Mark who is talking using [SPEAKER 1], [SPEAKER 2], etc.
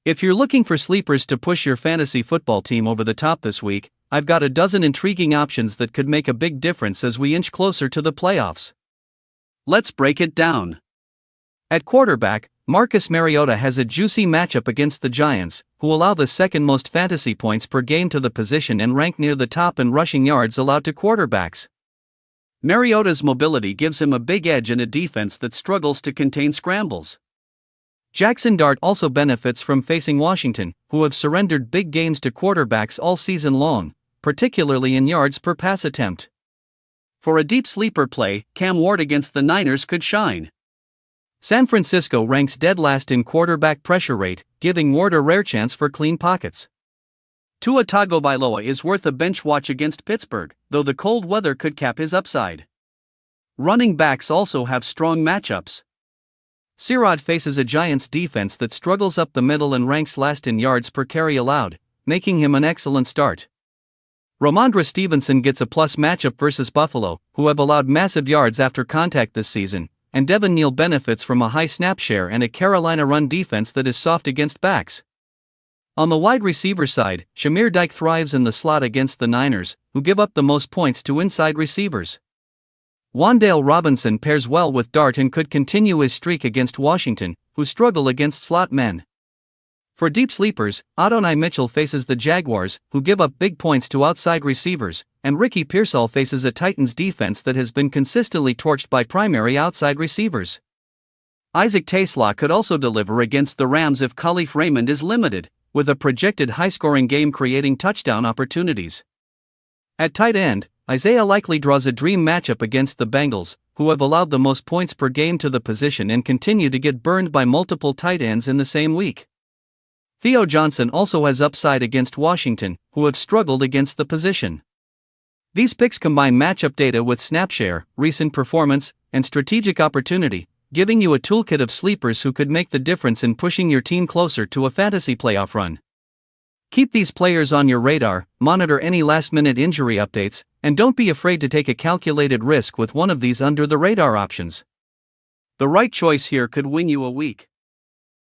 [SPEAKER 1] If you're looking for sleepers to push your fantasy football team over the top this week, I've got a dozen intriguing options that could make a big difference as we inch closer to the playoffs. Let's break it down. At quarterback, Marcus Mariota has a juicy matchup against the Giants, who allow the second most fantasy points per game to the position and rank near the top in rushing yards allowed to quarterbacks. Mariota's mobility gives him a big edge in a defense that struggles to contain scrambles. Jaxson also benefits from facing Washington, who have surrendered big games to quarterbacks all season long, particularly in yards per pass attempt. For a deep sleeper play, Cam Ward against the Niners could shine. San Francisco ranks dead last in quarterback pressure rate, giving Ward a rare chance for clean pockets. Tua Tagovailoa is worth a bench watch against Pittsburgh, though the cold weather could cap his upside. Running backs also have strong matchups. Sirod faces a Giants defense that struggles up the middle and ranks last in yards per carry allowed, making him an excellent start. Rhamondre Stevenson gets a plus matchup versus Buffalo, who have allowed massive yards after contact this season, and Devin Neal benefits from a high snap share and a Carolina run defense that is soft against backs. On the wide receiver side, Chimere Dike thrives in the slot against the Niners, who give up the most points to inside receivers. Wan'Dale Robinson pairs well with Dart and could continue his streak against Washington, who struggle against slot men. For deep sleepers, Adonai Mitchell faces the Jaguars, who give up big points to outside receivers, and Ricky Pearsall faces a Titans defense that has been consistently torched by primary outside receivers. TeSlaa could also deliver against the Rams if Kalif Raymond is limited, with a projected high-scoring game creating touchdown opportunities. At tight end, Isaiah likely draws a dream matchup against the Bengals, who have allowed the most points per game to the position and continue to get burned by multiple tight ends in the same week. Theo also has upside against Washington, who have struggled against the position. These picks combine matchup data with snap share, recent performance, and strategic opportunity, giving you a toolkit of sleepers who could make the difference in pushing your team closer to a fantasy playoff run. Keep these players on your radar, monitor any last-minute injury updates, and don't be afraid to take a calculated risk with one of these under-the-radar options. The right choice here could win you a week.